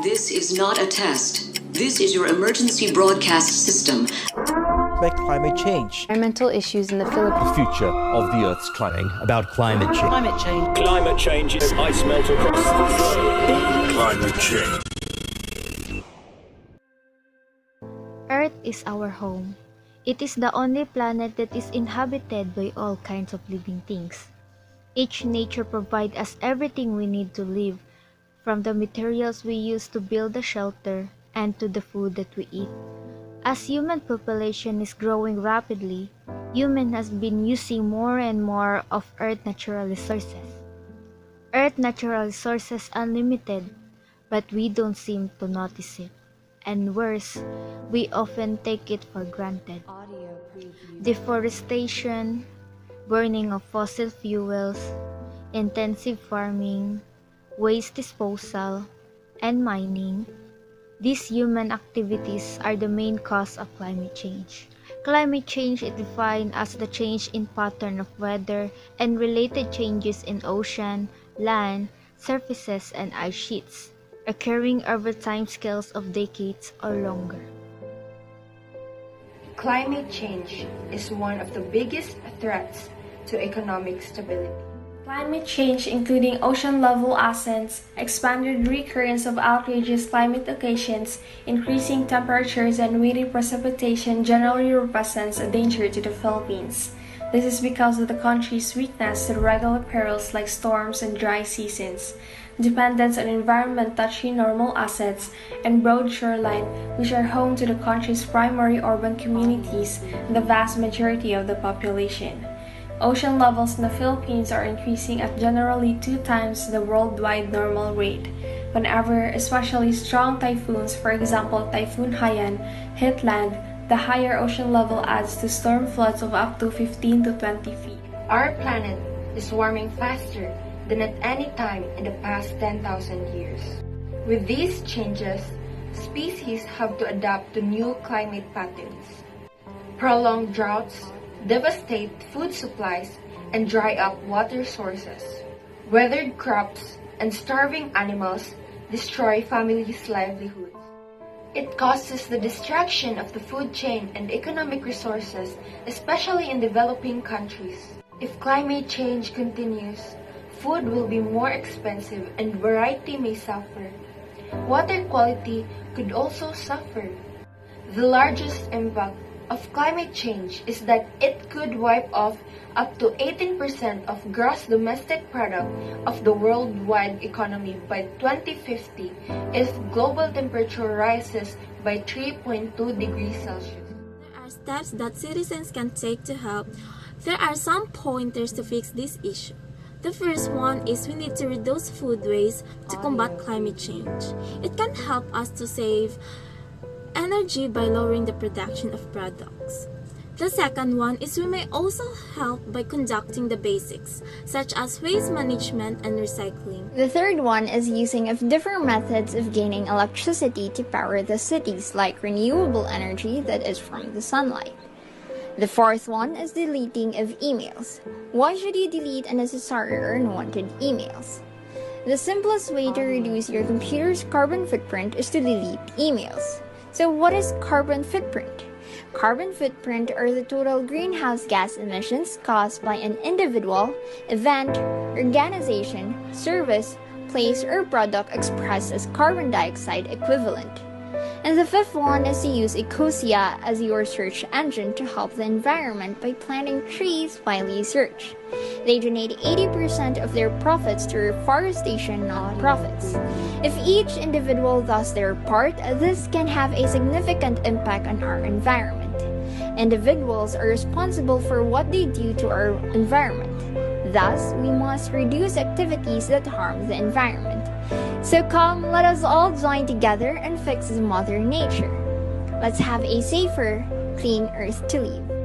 This is not a test. This is your emergency broadcast system. By climate change. Environmental issues in the Philippines. The future of the Earth's climate. About climate change. Climate change. Climate change is ice melt across the globe. Climate change. Earth is our home. It is the only planet that is inhabited by all kinds of living things. Each nature provides us everything we need to live, from the materials we use to build the shelter and to the food that we eat. As human population is growing rapidly, human has been using more and more of Earth's natural resources. Earth's natural resources are unlimited, but we don't seem to notice it. And worse, we often take it for granted. Deforestation, burning of fossil fuels, intensive farming, waste disposal, and mining. These human activities are the main cause of climate change. Climate change is defined as the change in pattern of weather and related changes in ocean, land, surfaces, and ice sheets, occurring over timescales of decades or longer. Climate change is one of the biggest threats to economic stability. Climate change, including ocean level ascents, expanded recurrence of outrageous climate occasions, increasing temperatures, and windy precipitation generally represents a danger to the Philippines. This is because of the country's weakness to regular perils like storms and dry seasons, dependence on environment-touching normal assets, and broad shoreline, which are home to the country's primary urban communities and the vast majority of the population. Ocean levels in the Philippines are increasing at generally 2 times the worldwide normal rate. Whenever especially strong typhoons, for example Typhoon Haiyan, hit land, the higher ocean level adds to storm floods of up to 15 to 20 feet. Our planet is warming faster than at any time in the past 10,000 years. With these changes, species have to adapt to new climate patterns. Prolonged droughts devastate food supplies and dry up water sources. Weathered crops and starving animals destroy families' livelihoods. It causes the destruction of the food chain and economic resources, especially in developing countries. If climate change continues, food will be more expensive and variety may suffer. Water quality could also suffer. The largest impact of climate change is that it could wipe off up to 18% of gross domestic product of the worldwide economy by 2050 if global temperature rises by 3.2 degrees Celsius. There are steps that citizens can take to help. There are some pointers to fix this issue. The first one is we need to reduce food waste to combat climate change. It can help us to save energy by lowering the production of products. The second one is we may also help by conducting the basics, such as waste management and recycling. The third one is using of different methods of gaining electricity to power the cities, like renewable energy that is from the sunlight. The fourth one is deleting of emails. Why should you delete unnecessary or unwanted emails? The simplest way to reduce your computer's carbon footprint is to delete emails. So what is carbon footprint? Carbon footprint are the total greenhouse gas emissions caused by an individual, event, organization, service, place, or product expressed as carbon dioxide equivalent. And the fifth one is to use Ecosia as your search engine to help the environment by planting trees while you search. They donate 80% of their profits to reforestation nonprofits. If each individual does their part, this can have a significant impact on our environment. Individuals are responsible for what they do to our environment. Thus, we must reduce activities that harm the environment. So come, let us all join together and fix Mother Nature. Let's have a safer, clean earth to live.